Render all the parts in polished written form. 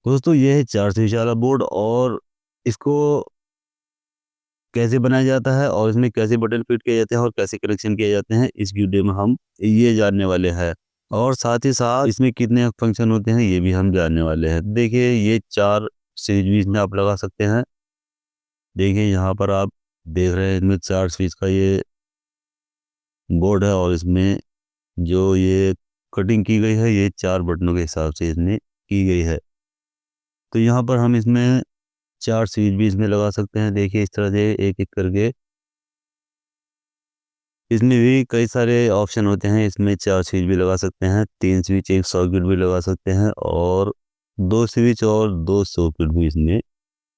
दोस्तों ये है 4 स्विच वाला बोर्ड और इसको कैसे बनाया जाता है और इसमें कैसे बटन फिट किए जाते हैं और कैसे कनेक्शन किए जाते हैं, इस वीडियो में हम ये जानने वाले हैं। और साथ ही साथ इसमें कितने फंक्शन होते हैं ये भी हम जानने वाले हैं। देखिए ये 4 स्विच भी इसमें आप लगा सकते हैं। देखिए यहाँ पर आप देख रहे हैं इसमें 4 स्विच का ये बोर्ड है और इसमें जो ये कटिंग की गई है ये 4 बटनों के हिसाब से इसमें की गई है। तो यहाँ पर हम इसमें 4 स्विच भी इसमें लगा सकते हैं। देखिए इस तरह से एक-एक करके इसमें भी कई सारे ऑप्शन होते हैं। इसमें 4 स्विच भी लगा सकते हैं, 3 स्विच, 1 सॉकेट भी लगा सकते हैं और 2 स्विच और 2 सॉकेट भी इसमें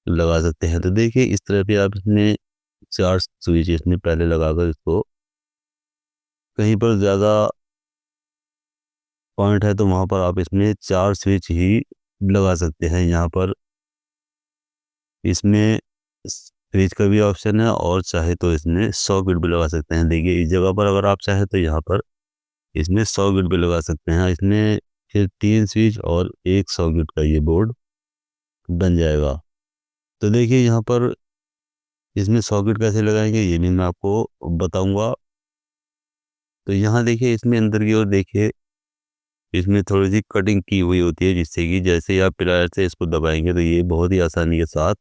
लगा सकते हैं। तो देखिए इस तरह से आप इसमें 4 स्विच इसमें पहले लगाकर इसको कहीं पर ज़्यादा पॉइंट है तो वहाँ पर आप इसमें 4 स्विच ही लगा सकते हैं। यहाँ पर इसमें फ्रिज का भी ऑप्शन है और चाहे तो इसमें सॉकेट भी लगा सकते हैं। देखिए इस जगह पर अगर आप चाहें तो यहाँ पर इसमें सॉकेट भी लगा सकते हैं। इसमें फिर 3 स्विच और 1 सॉकेट का ये बोर्ड बन जाएगा। तो देखिए यहाँ पर इसमें सॉकेट कैसे लगाएंगे ये भी मैं आपको बताऊंगा। तो यहाँ देखिए इसमें अंदर की ओर देखिए इसमें थोड़ी सी कटिंग की हुई होती है, जिससे कि जैसे ही आप प्लायर से इसको दबाएंगे तो ये बहुत ही आसानी के साथ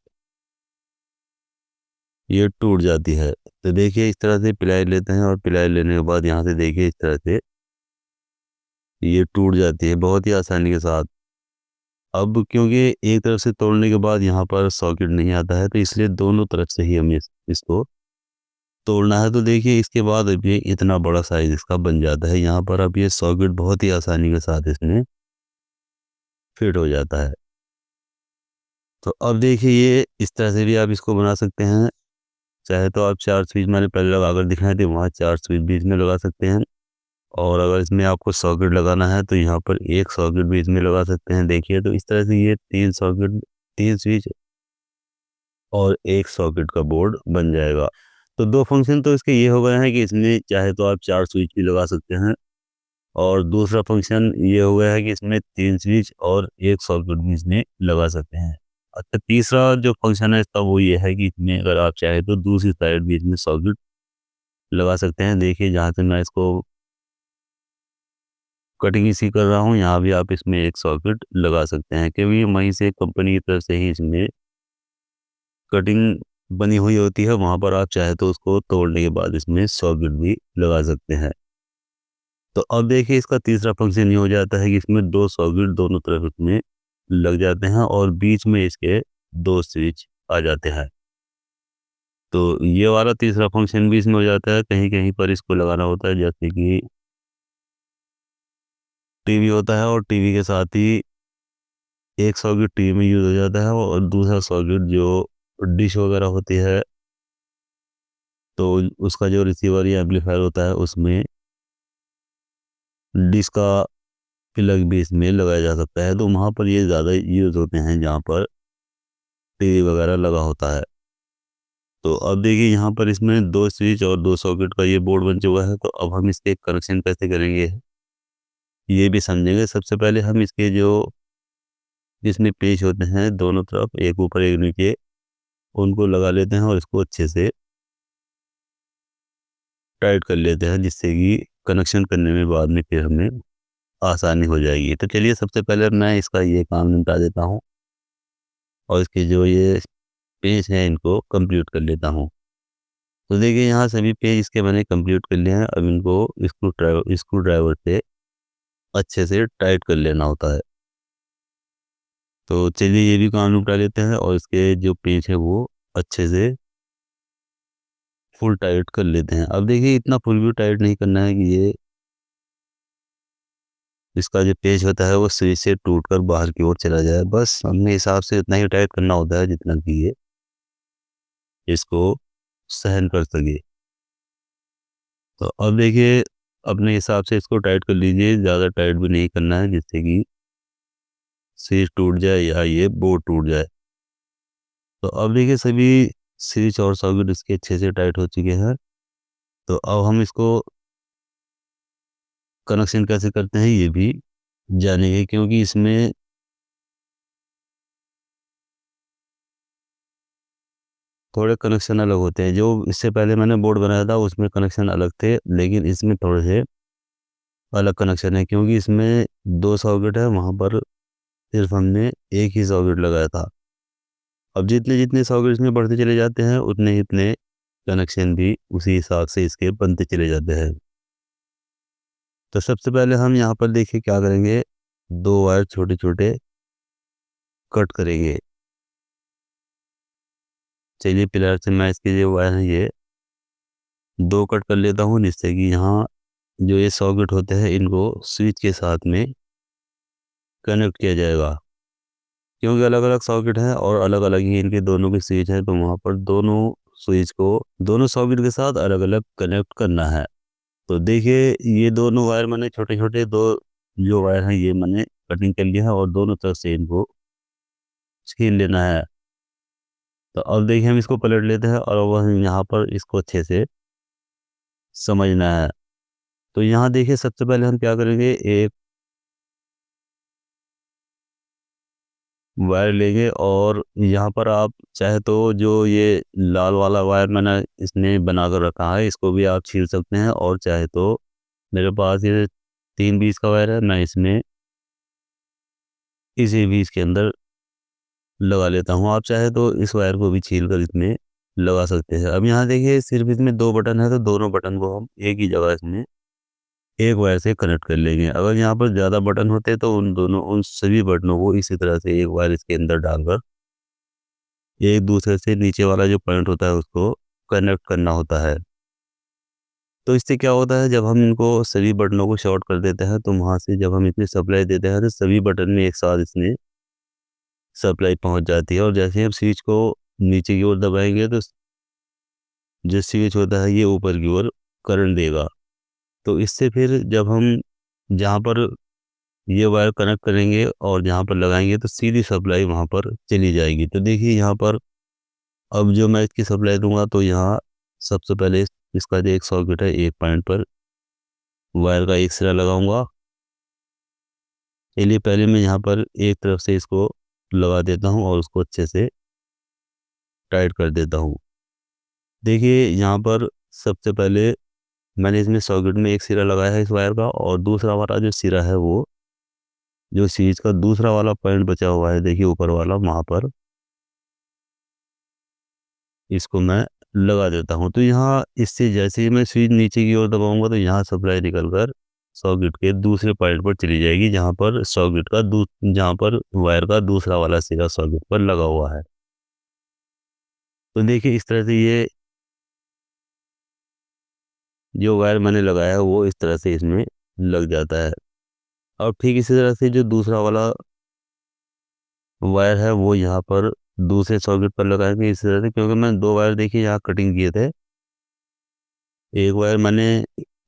ये टूट जाती है। तो देखिए इस तरह से प्लाई लेते हैं और प्लाई लेने के बाद यहाँ से देखिए इस तरह से ये टूट जाती है बहुत ही आसानी के साथ। अब क्योंकि एक तरफ से तोड़ने के बाद यहाँ पर सॉकेट नहीं आता है तो इसलिए दोनों तरफ से ही हमें इसको तोड़ना है। तो देखिए इसके बाद अब ये इतना बड़ा साइज इसका बन जाता है। यहाँ पर अब ये सॉकेट बहुत ही आसानी के साथ इसमें फिट हो जाता है। तो अब देखिए ये इस तरह से भी आप इसको बना सकते हैं। चाहे तो आप 4 स्विच मैंने पहले लगाकर दिखाए थे, वहाँ 4 स्विच भी इसमें लगा सकते हैं। और अगर इसमें आपको सॉकेट लगाना है तो यहाँ पर 1 सॉकेट भी इसमें लगा सकते हैं। देखिए तो इस तरह से ये 3 सॉकेट, 3 स्विच और 1 सॉकेट का बोर्ड बन जाएगा। तो 2 फंक्शन तो इसके ये हो गए हैं कि इसमें चाहे तो आप 4 स्विच भी लगा सकते हैं और दूसरा फंक्शन ये हो गया है कि इसमें 3 स्विच और 1 सॉकेट भी इसमें लगा सकते हैं। अच्छा तीसरा जो फंक्शन है इसका वो ये है कि इसमें अगर आप चाहें तो दूसरी साइड भी इसमें सॉकेट लगा सकते हैं। देखिए जहाँ से मैं इसको कटिंग इसी कर रहा हूँ यहाँ भी आप इसमें 1 सॉकेट लगा सकते हैं, क्योंकि वहीं से कंपनी की तरफ से ही इसमें कटिंग बनी हुई होती है। वहाँ पर आप चाहे तो उसको तोड़ने के बाद इसमें सॉकेट भी लगा सकते हैं। तो अब देखिए इसका तीसरा फंक्शन ये हो जाता है कि इसमें 2 सॉकेट दोनों तरफ इसमें लग जाते हैं और बीच में इसके 2 स्विच आ जाते हैं। तो ये वाला तीसरा फंक्शन भी इसमें हो जाता है। कहीं-कहीं पर इसको लगाना होता है, जैसे कि टीवी होता है और टीवी के साथ ही एक सॉकेट टीवी में यूज़ हो जाता है और दूसरा सॉकेट जो डिश वगैरह होती है, तो उसका जो रिसीवर या एम्पलीफायर होता है उसमें डिश का प्लग भी इसमें लगाया जा सकता है। तो वहाँ पर ये ज़्यादा यूज़ होते हैं जहाँ पर टीवी वगैरह लगा होता है। तो अब देखिए यहाँ पर इसमें 2 स्विच और 2 सॉकेट का ये बोर्ड बन चुका है। तो अब हम इसके कनेक्शन कैसे करेंगे ये भी समझेंगे। सबसे पहले हम इसके जो जिसमें पेच होते हैं दोनों तरफ, एक ऊपर एक नीचे, उनको लगा लेते हैं और इसको अच्छे से टाइट कर लेते हैं, जिससे कि कनेक्शन करने में बाद में फिर हमें आसानी हो जाएगी। तो चलिए सबसे पहले मैं इसका ये काम निपटा देता हूँ और इसके जो ये पेज हैं इनको कंप्लीट कर लेता हूँ। तो देखिए यहाँ सभी पेज इसके मैंने कंप्लीट कर लिए हैं। अब इनको स्क्रू ड्राइवर से अच्छे से टाइट कर लेना होता है। तो चलिए ये भी काम निपटा लेते हैं और इसके जो पेज है वो अच्छे से फुल टाइट कर लेते हैं। अब देखिए इतना फुल भी टाइट नहीं करना है कि ये इसका जो पेच होता है वो स्विच से टूटकर बाहर की ओर चला जाए। बस अपने हिसाब से इतना ही टाइट करना होता है जितना कि ये इसको सहन कर सके। तो अब देखिए अपने हिसाब से इसको टाइट कर लीजिए, ज़्यादा टाइट भी नहीं करना है जिससे कि स्विच टूट जाए या ये बोर्ड टूट जाए। तो अब देखिए सभी स्विच और सॉकेट इसके अच्छे से टाइट हो चुके हैं। तो अब हम इसको कनेक्शन कैसे करते हैं ये भी जानेंगे, क्योंकि इसमें थोड़े कनेक्शन अलग होते हैं। जो इससे पहले मैंने बोर्ड बनाया था उसमें कनेक्शन अलग थे, लेकिन इसमें थोड़े से अलग कनेक्शन है, क्योंकि इसमें 2 सॉकेट है, वहाँ पर सिर्फ हमने एक ही सॉकेट लगाया था। अब जितने जितने सॉकेट इसमें बढ़ते चले जाते हैं उतने ही इतने कनेक्शन भी उसी हिसाब से इसके बनते चले जाते हैं। तो सबसे पहले हम यहाँ पर देखिए क्या करेंगे, 2 वायर छोटे छोटे कट करेंगे। चलिए पिलर से मैं इसके जो वायर हैं ये 2 कट कर लेता हूँ, जिससे कि यहाँ जो ये सॉकेट होते हैं इनको स्विच के साथ में कनेक्ट किया जाएगा। क्योंकि अलग अलग सॉकेट हैं और अलग अलग ही इनके दोनों के स्विच हैं, तो वहाँ पर दोनों स्विच को दोनों सॉकेट के साथ अलग अलग कनेक्ट करना है। तो देखिए ये दोनों वायर मैंने छोटे छोटे 2 जो वायर हैं ये मैंने कटिंग कर लिया है और दोनों तरफ से इनको छील लेना है। तो अब देखिए हम इसको पलट लेते हैं और वह यहाँ पर इसको अच्छे से समझना है। तो यहाँ देखिए सबसे पहले हम क्या करेंगे, एक वायर लेंगे और यहाँ पर आप चाहे तो जो ये लाल वाला वायर मैंने इसने बना कर रखा है इसको भी आप छील सकते हैं, और चाहे तो मेरे पास ये 3 बीस का वायर है, मैं इसमें इसी बीस के अंदर लगा लेता हूँ। आप चाहे तो इस वायर को भी छील कर इसमें लगा सकते हैं। अब यहाँ देखिए सिर्फ इसमें 2 बटन है, तो दोनों बटन को हम एक ही जगह इसमें एक वायर से कनेक्ट कर लेंगे। अगर यहाँ पर ज़्यादा बटन होते तो उन सभी बटनों को इसी तरह से एक वायर इसके अंदर डालकर एक दूसरे से नीचे वाला जो पॉइंट होता है उसको कनेक्ट करना होता है। तो इससे क्या होता है, जब हम इनको सभी बटनों को शॉर्ट कर देते हैं तो वहाँ से जब हम इसमें सप्लाई देते हैं तो सभी बटन में एक साथ इसमें सप्लाई पहुँच जाती है, और जैसे ही हम स्विच को नीचे की ओर दबाएंगे तो जो स्विच होता है ये ऊपर की ओर करंट देगा। तो इससे फिर जब हम जहाँ पर ये वायर कनेक्ट करेंगे और जहाँ पर लगाएंगे तो सीधी सप्लाई वहाँ पर चली जाएगी। तो देखिए यहाँ पर अब जो मैं इसकी सप्लाई दूंगा तो यहाँ सबसे पहले इसका जो एक सॉकेट है एक पॉइंट पर वायर का एक सिरा लगाऊंगा। चलिए पहले मैं यहाँ पर एक तरफ से इसको लगा देता हूँ और उसको अच्छे से टाइट कर देता हूँ। देखिए यहाँ पर सबसे पहले मैंने इसमें सॉकेट में एक सिरा लगाया है इस वायर का, और दूसरा वाला जो सिरा है वो जो स्विच का दूसरा वाला पॉइंट बचा हुआ है देखिए ऊपर वाला, वहाँ पर इसको मैं लगा देता हूँ। तो यहाँ इससे जैसे ही मैं स्विच नीचे की ओर दबाऊंगा तो यहाँ सप्लाई निकल कर सॉकेट के दूसरे पॉइंट पर चली जाएगी, जहाँ पर जहाँ पर वायर का दूसरा वाला सिरा सॉकेट पर लगा हुआ है। तो देखिए इस तरह से ये जो वायर मैंने लगाया है वो इस तरह से इसमें लग जाता है। और ठीक इसी तरह से जो दूसरा वाला वायर है वो यहाँ पर दूसरे सॉकेट पर लगाएंगे इस तरह से, क्योंकि मैंने 2 वायर देखिए यहाँ कटिंग किए थे। एक वायर मैंने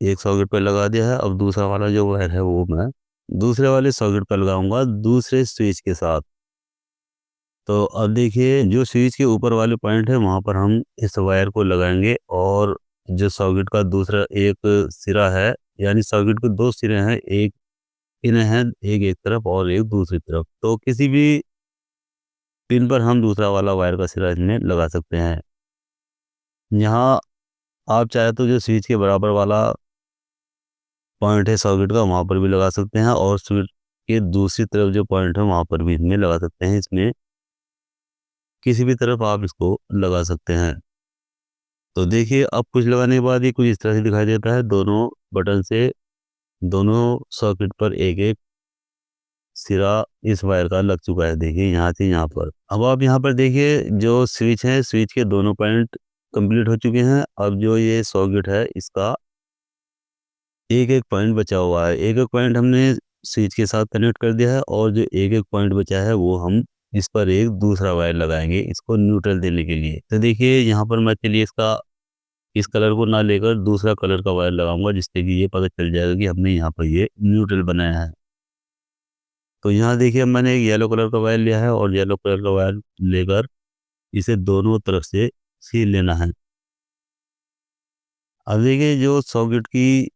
एक सॉकेट पर लगा दिया है, अब दूसरा वाला जो वायर है वो मैं दूसरे वाले सॉकेट पर लगाऊंगा दूसरे स्विच के साथ। तो अब देखिए जो स्विच के ऊपर वाले पॉइंट है वहाँ पर हम इस वायर को लगाएंगे, और जो सॉकेट का दूसरा एक सिरा है, यानी सॉकेट के 2 सिरे हैं, एक पिन है, एक एक तरफ और एक दूसरी तरफ, तो किसी भी पिन पर हम दूसरा वाला वायर का सिरा इसमें लगा सकते हैं। यहाँ आप चाहे तो जो स्विच के बराबर वाला पॉइंट है सॉकेट का वहाँ पर भी लगा सकते हैं, और स्विच के दूसरी तरफ जो पॉइंट है वहाँ पर भी इसमें लगा सकते हैं। इसमें किसी भी तरफ आप इसको लगा सकते हैं। तो देखिए अब कुछ लगाने के बाद ये कुछ इस तरह से दिखाई देता है। दोनों बटन से दोनों सॉकेट पर एक एक सिरा इस वायर का लग चुका है, देखिए यहाँ से यहाँ पर। अब आप यहाँ पर देखिए जो स्विच है, स्विच के दोनों पॉइंट कंप्लीट हो चुके हैं। अब जो ये सॉकेट है इसका एक एक पॉइंट बचा हुआ है, एक एक पॉइंट हमने स्विच के साथ कनेक्ट कर दिया है, और जो एक एक पॉइंट बचा है वो हम इस पर एक दूसरा वायर लगाएंगे इसको न्यूट्रल देने के लिए। तो देखिए यहाँ पर मैं चलिए इसका इस कलर को ना लेकर दूसरा कलर का वायर लगाऊंगा, जिससे कि ये पता चल जाएगा कि हमने यहाँ पर ये न्यूट्रल बनाया है। तो यहाँ देखिए मैंने एक येलो कलर का वायर लिया है, और येलो कलर का वायर लेकर इसे दोनों तरफ से सील लेना है। अब देखिए जो सॉकेट की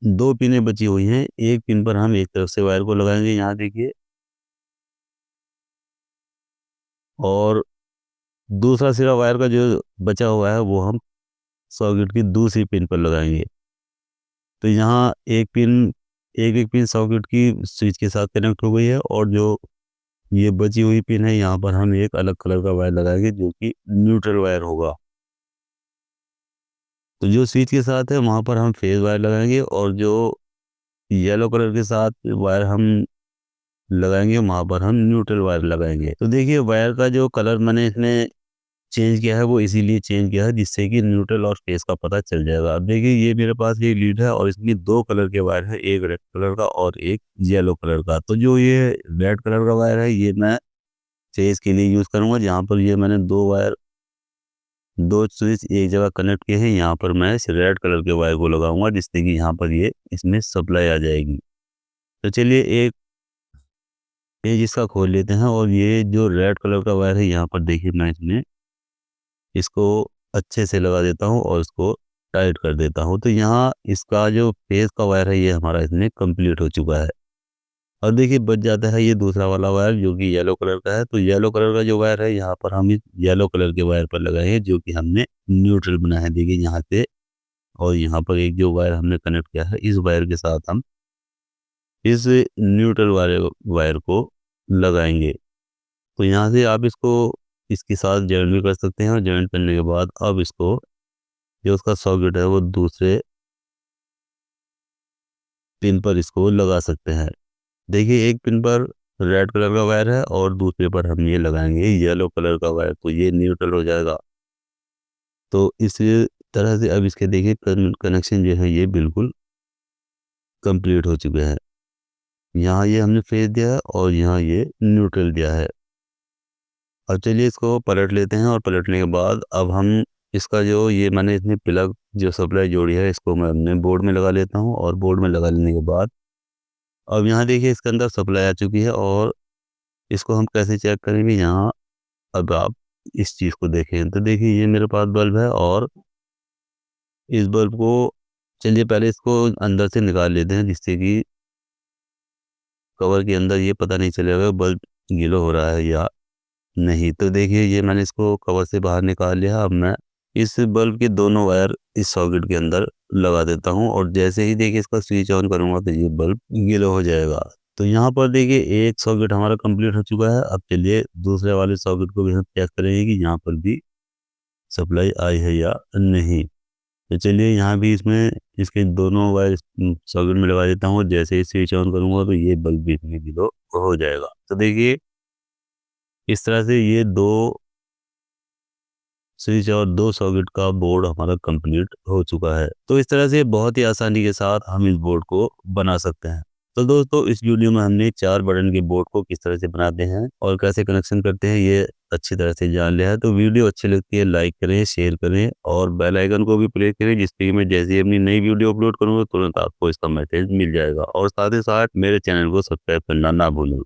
2 पिनें बची हुई हैं, एक पिन पर हम एक तरफ से वायर को लगाएंगे यहाँ देखिए, और दूसरा सिरा वायर का जो बचा हुआ है वो हम सॉकेट की दूसरी पिन पर लगाएंगे। तो यहाँ एक पिन सॉकेट की स्विच के साथ कनेक्ट हो गई है और जो ये बची हुई पिन है यहाँ पर हम एक अलग कलर का वायर लगाएंगे जो कि न्यूट्रल वायर होगा। तो जो स्विच के साथ है वहाँ पर हम फेज वायर लगाएंगे और जो येलो कलर के साथ वायर हम लगाएंगे वहाँ पर हम न्यूट्रल वायर लगाएंगे। तो देखिए वायर का जो कलर मैंने इसमें चेंज किया है वो इसीलिए चेंज किया है जिससे कि न्यूट्रल और फेज का पता चल जाएगा। अब देखिए ये मेरे पास ये लीड है और इसमें दो कलर के वायर है, एक रेड कलर का और एक येलो कलर का। तो जो ये रेड कलर का वायर है ये मैं फेज के लिए यूज करूंगा। जहाँ पर ये मैंने दो स्विच एक जगह कनेक्ट किए हैं, यहाँ पर मैं इस रेड कलर के वायर को लगाऊंगा जिससे कि यहाँ पर ये इसमें सप्लाई आ जाएगी। तो चलिए एक पेज इसका खोल लेते हैं और ये जो रेड कलर का वायर है यहाँ पर देखिए मैं इसमें इसको अच्छे से लगा देता हूँ और इसको टाइट कर देता हूँ। तो यहाँ इसका जो फेज का वायर है ये हमारा इसमें कंप्लीट हो चुका है। और देखिए बच जाता है ये दूसरा वाला वायर जो कि येलो कलर का है। तो येलो कलर का जो वायर है यहाँ पर हम इस येलो कलर के वायर पर लगाए हैं जो कि हमने न्यूट्रल बनाया है। देखिए यहाँ से और यहाँ पर एक जो वायर हमने कनेक्ट किया है इस वायर के साथ हम इस न्यूट्रल वाले वायर को लगाएंगे। तो यहाँ से आप इसको इसके साथ जॉइंट भी कर सकते हैं और जॉइंट करने के बाद अब इसको जो उसका सॉकेट है वो दूसरे पिन पर इसको लगा सकते हैं। देखिए एक पिन पर रेड कलर का वायर है और दूसरे पर हम ये लगाएंगे येलो कलर का वायर, तो ये न्यूट्रल हो जाएगा। तो इस तरह से अब इसके देखिए कनेक्शन जो है ये बिल्कुल कंप्लीट हो चुके हैं। यहाँ ये हमने फेज दिया है और यहाँ ये न्यूट्रल दिया है। अब चलिए इसको पलट लेते हैं और पलटने के बाद अब हम इसका जो ये मैंने इसमें प्लग जो सप्लाई जोड़ी है इसको मैं अपने बोर्ड में लगा लेता हूँ। और बोर्ड में लगा लेने के बाद अब यहाँ देखिए इसके अंदर सप्लाई आ चुकी है और इसको हम कैसे चेक करेंगे यहाँ। अब आप इस चीज़ को देखें तो देखिए ये मेरे पास बल्ब है और इस बल्ब को चलिए पहले इसको अंदर से निकाल लेते हैं जिससे कि कवर के अंदर ये पता नहीं चलेगा बल्ब गीला हो रहा है या नहीं। तो देखिए ये मैंने इसको कवर से बाहर निकाल लिया। अब मैं इस बल्ब के दोनों वायर इस सॉकेट के अंदर लगा देता हूँ और जैसे ही देखिए इसका स्विच ऑन करूँगा तो ये बल्ब गीला हो जाएगा। तो यहाँ पर देखिए एक सॉकेट हमारा कंप्लीट हो चुका है। अब चलिए दूसरे वाले सॉकेट को भी हम चेक करेंगे कि यहाँ पर भी सप्लाई आई है या नहीं। तो चलिए यहाँ भी इसमें इसके दोनों वायर सॉकेट में लगा देता हूँ। जैसे ही स्विच ऑन करूँगा तो ये बल्ब भी इसमें गीला हो जाएगा। तो देखिए इस तरह से ये दो स्विच और दो सॉकेट का बोर्ड हमारा कंप्लीट हो चुका है। तो इस तरह से बहुत ही आसानी के साथ हम इस बोर्ड को बना सकते हैं। तो दोस्तों इस वीडियो में हमने 4 बटन के बोर्ड को किस तरह से बनाते हैं और कैसे कनेक्शन करते हैं ये अच्छी तरह से जान लिया है। तो वीडियो अच्छी लगती है लाइक करें, शेयर करें और बेल आइकन को भी प्रेस करें जिससे कि मैं जैसे ही अपनी नई वीडियो अपलोड करूँगा तुरंत आपको इसका मैसेज मिल जाएगा। और साथ ही साथ मेरे चैनल को सब्सक्राइब करना ना भूलें।